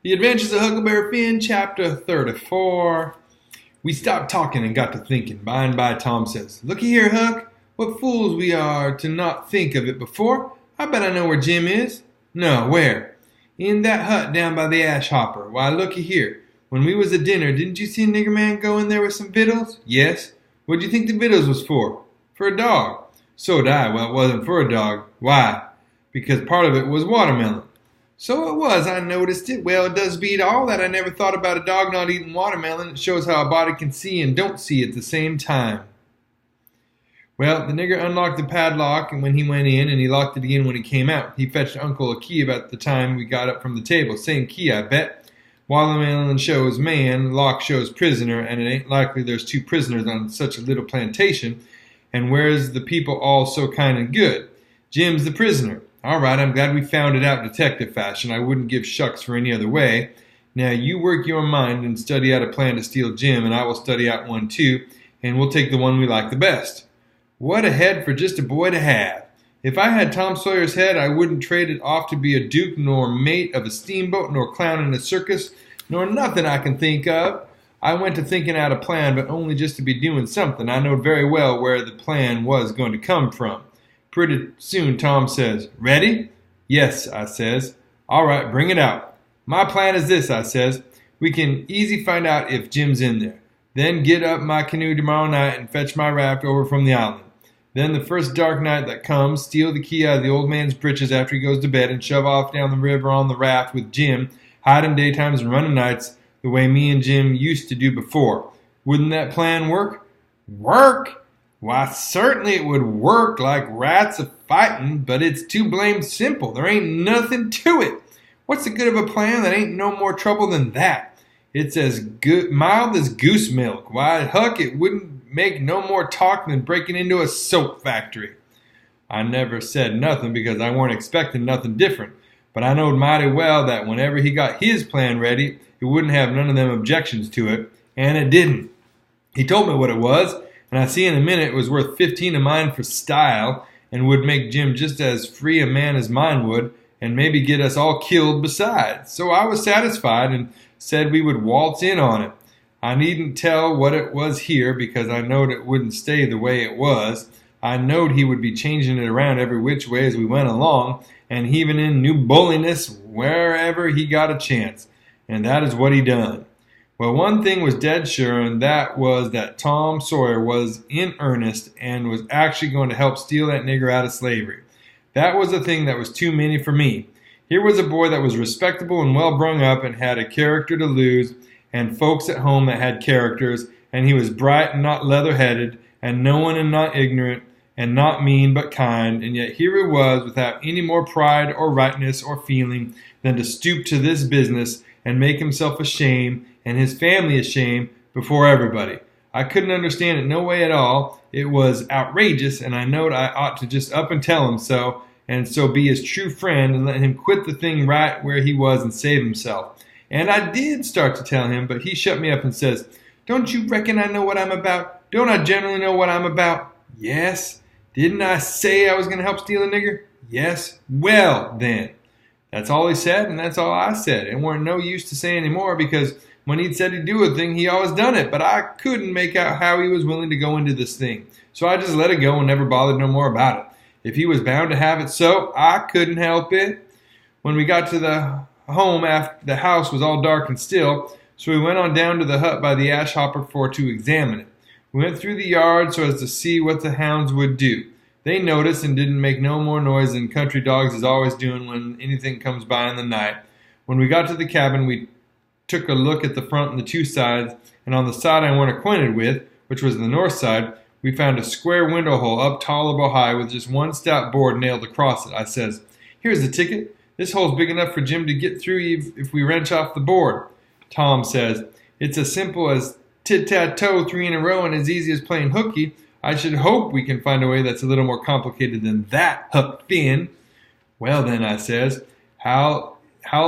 The Adventures of Huckleberry Finn, chapter 34. We stopped talking and got to thinking. By and by, Tom says, "Looky here, Huck. What fools we are to not think of it before. I bet I know where Jim is." "No, where?" "In that hut down by the ash hopper. Why, looky here. When we was at dinner, didn't you see a nigger man go in there with some victuals?" "Yes." "What'd you think the victuals was for?" "For a dog." "So'd I. Well, it wasn't for a dog." "Why?" "Because part of it was watermelon." "So it was, I noticed it. Well, it does beat all that I never thought about a dog not eating watermelon. It shows how a body can see and don't see at the same time." Well, the nigger unlocked the padlock when he went in, and he locked it again when he came out. He fetched Uncle a key about the time we got up from the table. Same key, I bet. Watermelon shows man, lock shows prisoner, and it ain't likely there's two prisoners on such a little plantation. And where's the people all so kind and good? Jim's the prisoner. All right, I'm glad we found it out detective fashion. I wouldn't give shucks for any other way. Now you work your mind and study out a plan to steal Jim, and I will study out one too, and we'll take the one we like the best. What a head for just a boy to have. If I had Tom Sawyer's head, I wouldn't trade it off to be a duke, nor mate of a steamboat, nor clown in a circus, nor nothing I can think of. I went to thinking out a plan, but only just to be doing something. I knowed very well where the plan was going to come from. Pretty soon Tom says, "Ready?" "Yes," I says. "All right, bring it out." "My plan is this," I says. "We can easy find out if Jim's in there. Then get up my canoe tomorrow night and fetch my raft over from the island. Then the first dark night that comes, steal the key out of the old man's breeches after he goes to bed and shove off down the river on the raft with Jim, hiding daytimes and running nights the way me and Jim used to do before. Wouldn't that plan work?" "Work? Why, certainly it would work like rats a fighting, but it's too blamed simple. There ain't nothing to it. What's the good of a plan that ain't no more trouble than that? It's as good, mild as goose milk. Why, Huck, it wouldn't make no more talk than breaking into a soap factory." I never said nothing because I weren't expecting nothing different, but I knowed mighty well that whenever he got his plan ready, it wouldn't have none of them objections to it, and it didn't. He told me what it was, and I see in a minute it was worth 15 of mine for style, and would make Jim just as free a man as mine would, and maybe get us all killed besides. So I was satisfied and said we would waltz in on it. I needn't tell what it was here, because I knowed it wouldn't stay the way it was. I knowed he would be changing it around every which way as we went along, and heaving in new bulliness wherever he got a chance. And that is what he done. Well, one thing was dead sure, and that was that Tom Sawyer was in earnest and was actually going to help steal that nigger out of slavery. That was a thing that was too many for me. Here was a boy that was respectable and well brung up and had a character to lose, and folks at home that had characters, and he was bright and not leather-headed, and knowing and not ignorant, and not mean but kind, and yet here he was without any more pride or rightness or feeling than to stoop to this business and make himself ashamed and his family ashamed before everybody. I couldn't understand it no way at all. It was outrageous, and I knowed I ought to just up and tell him so, and so be his true friend and let him quit the thing right where he was and save himself. And I did start to tell him, but he shut me up and says, "Don't you reckon I know what I'm about? Don't I generally know what I'm about?" "Yes." "Didn't I say I was going to help steal a nigger?" "Yes." "Well, then." That's all he said, and that's all I said. It weren't no use to say any more, because when he'd said he'd do a thing, he always done it, but I couldn't make out how he was willing to go into this thing. So I just let it go and never bothered no more about it. If he was bound to have it so, I couldn't help it. When we got to the home, after the house was all dark and still, so we went on down to the hut by the ash hopper for to examine it. We went through the yard so as to see what the hounds would do. They noticed and didn't make no more noise than country dogs is always doing when anything comes by in the night. When we got to the cabin, we took a look at the front and the two sides, and on the side I weren't acquainted with, which was the north side, we found a square window hole up tolerable high with just one stout board nailed across it. I says, "Here's the ticket. This hole's big enough for Jim to get through if we wrench off the board." Tom says, "It's as simple as tit-tat-toe, 3 in a row, and as easy as playing hooky. I should hope we can find a way that's a little more complicated than that, Huck Finn." "Well then," I says, how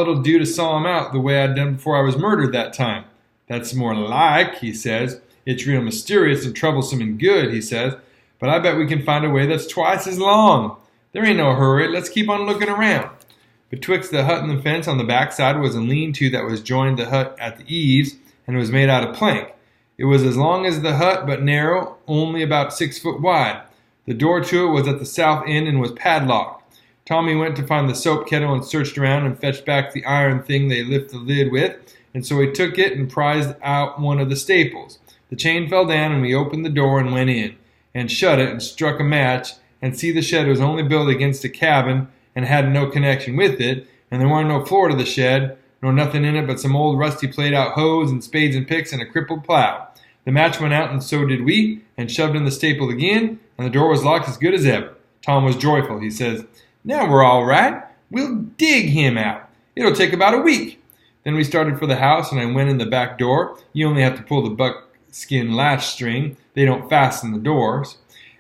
it'll do to saw him out the way I'd done before I was murdered that time." "That's more like," he says. "It's real mysterious and troublesome and good," he says, "but I bet we can find a way that's twice as long. There ain't no hurry. Let's keep on looking around." Betwixt the hut and the fence on the backside was a lean-to that was joined the hut at the eaves, and was made out of plank. It was as long as the hut, but narrow, only about 6 foot wide. The door to it was at the south end and was padlocked. Tommy went to find the soap kettle and searched around and fetched back the iron thing they lift the lid with, and so he took it and prized out one of the staples. The chain fell down, and we opened the door and went in, and shut it and struck a match, and see the shed was only built against a cabin and had no connection with it, and there weren't no floor to the shed, nor nothing in it but some old rusty played-out hoes and spades and picks and a crippled plow. The match went out, and so did we, and shoved in the staple again, and the door was locked as good as ever. Tom was joyful. He says, "Now we're all right. We'll dig him out. It'll take about a week." Then we started for the house, and I went in the back door. You only have to pull the buckskin latch string. They don't fasten the doors.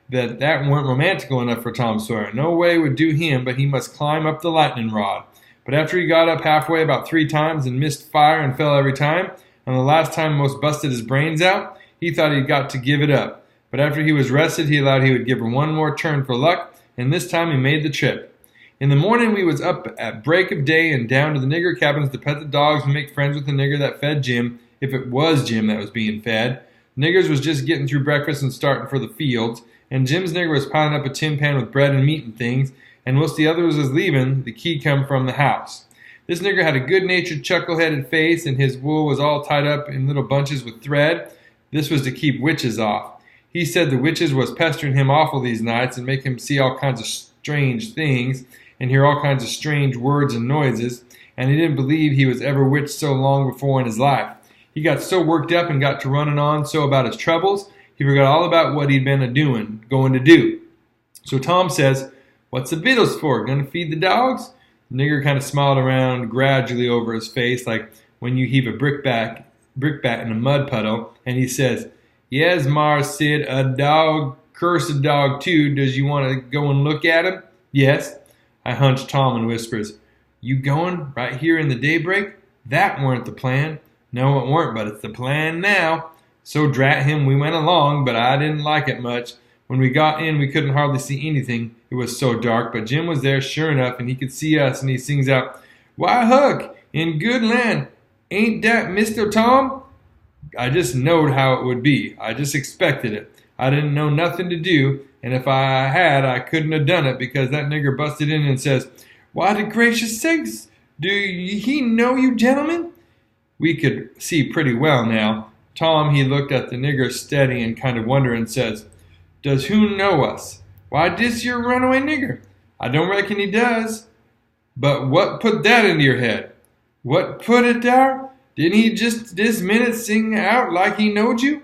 That weren't romantical enough for Tom Sawyer. No way would do him, but he must climb up the lightning rod. But after he got up halfway about 3 times and missed fire and fell every time, and the last time most busted his brains out, he thought he'd got to give it up. But after he was rested, he allowed he would give her one more turn for luck, and this time he made the trip. In the morning we was up at break of day and down to the nigger cabins to pet the dogs and make friends with the nigger that fed Jim, if it was Jim that was being fed. The niggers was just getting through breakfast and starting for the fields, and Jim's nigger was piling up a tin pan with bread and meat and things, and whilst the others was leaving, the key come from the house. This nigger had a good-natured, chuckle-headed face, and his wool was all tied up in little bunches with thread. This was to keep witches off. He said the witches was pestering him awful these nights and make him see all kinds of strange things and hear all kinds of strange words and noises, and he didn't believe he was ever witched so long before in his life. He got so worked up and got to running on so about his troubles, he forgot all about what he'd been going to do. So Tom says, "What's the victuals for? Gonna feed the dogs?" The nigger kind of smiled around gradually over his face, like when you heave a brickbat in a mud puddle, and he says, "Yes, Mars Sid, a dog, cursed dog too. Does you want to go and look at him?" "Yes." I hunched Tom and whispers, "You going right here in the daybreak? That weren't the plan." "No, it weren't, but it's the plan now." So drat him, we went along, but I didn't like it much. When we got in, we couldn't hardly see anything. It was so dark, but Jim was there sure enough, and he could see us, and he sings out, "Why, Huck, in good land, ain't dat Mr. Tom?" I just knowed how it would be. I just expected it. I didn't know nothing to do, and if I had, I couldn't have done it, because that nigger busted in and says, "Why, the gracious sakes, do he know you gentlemen?" We could see pretty well now. Tom, he looked at the nigger steady and kind of wonder and says, "Does who know us?" "Why, dis your runaway nigger." "I don't reckon he does." "But what put that into your head?" "What put it there? Didn't he just this minute sing out like he knowed you?"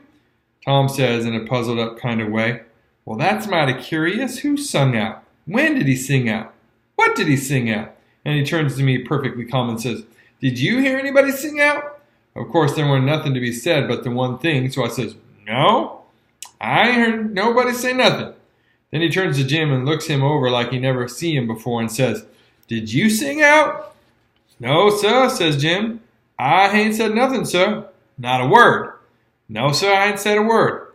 Tom says in a puzzled up kind of way, "Well, that's mighty curious. Who sung out? When did he sing out? What did he sing out?" And he turns to me perfectly calm and says, "Did you hear anybody sing out?" Of course, there wasn't nothing to be said but the one thing, so I says, "No, I ain't heard nobody say nothing." Then he turns to Jim and looks him over like he never seen him before and says, "Did you sing out?" "No, sir," says Jim. "I ain't said nothing, sir." "Not a word?" "No, sir, I ain't said a word."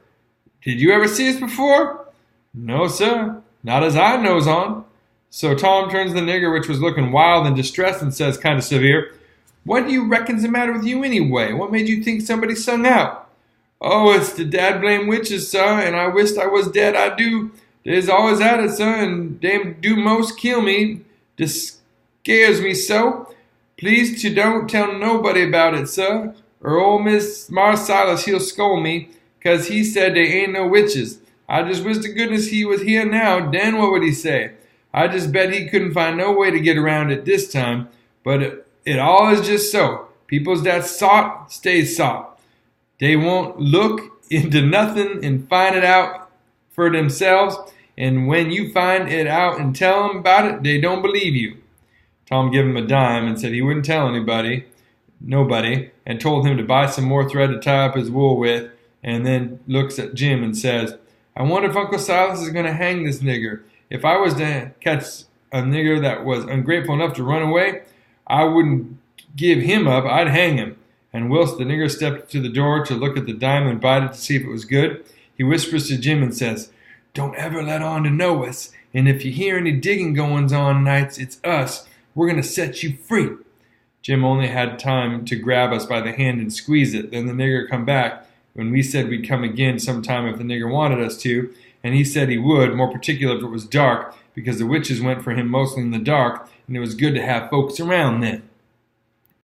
"Did you ever see us before?" "No, sir, not as I knows on." So Tom turns to the nigger, which was looking wild and distressed, and says kind of severe, "What do you reckon's the matter with you anyway? What made you think somebody sung out?" "Oh, it's the dad blame witches, sir, and I wisht I was dead, I do. They's always at it, sir, and they do most kill me. This scares me so. Please to don't tell nobody about it, sir, or old Miss Silas he'll scold me, 'cause he said they ain't no witches. I just wish to goodness he was here now, then what would he say? I just bet he couldn't find no way to get around it this time, but it all is just so. People's that sot stays sot. They won't look into nothing and find it out for themselves, and when you find it out and tell them about it, they don't believe you." Tom gave him a dime and said he wouldn't tell nobody, and told him to buy some more thread to tie up his wool with, and then looks at Jim and says, "I wonder if Uncle Silas is going to hang this nigger. If I was to catch a nigger that was ungrateful enough to run away, I wouldn't give him up, I'd hang him." And whilst the nigger stepped to the door to look at the dime and bite it to see if it was good, he whispers to Jim and says, "Don't ever let on to know us, and if you hear any digging goings on nights, it's us. We're going to set you free." Jim only had time to grab us by the hand and squeeze it. Then the nigger come back when we said we'd come again sometime if the nigger wanted us to, and he said he would, more particular if it was dark, because the witches went for him mostly in the dark, and it was good to have folks around then.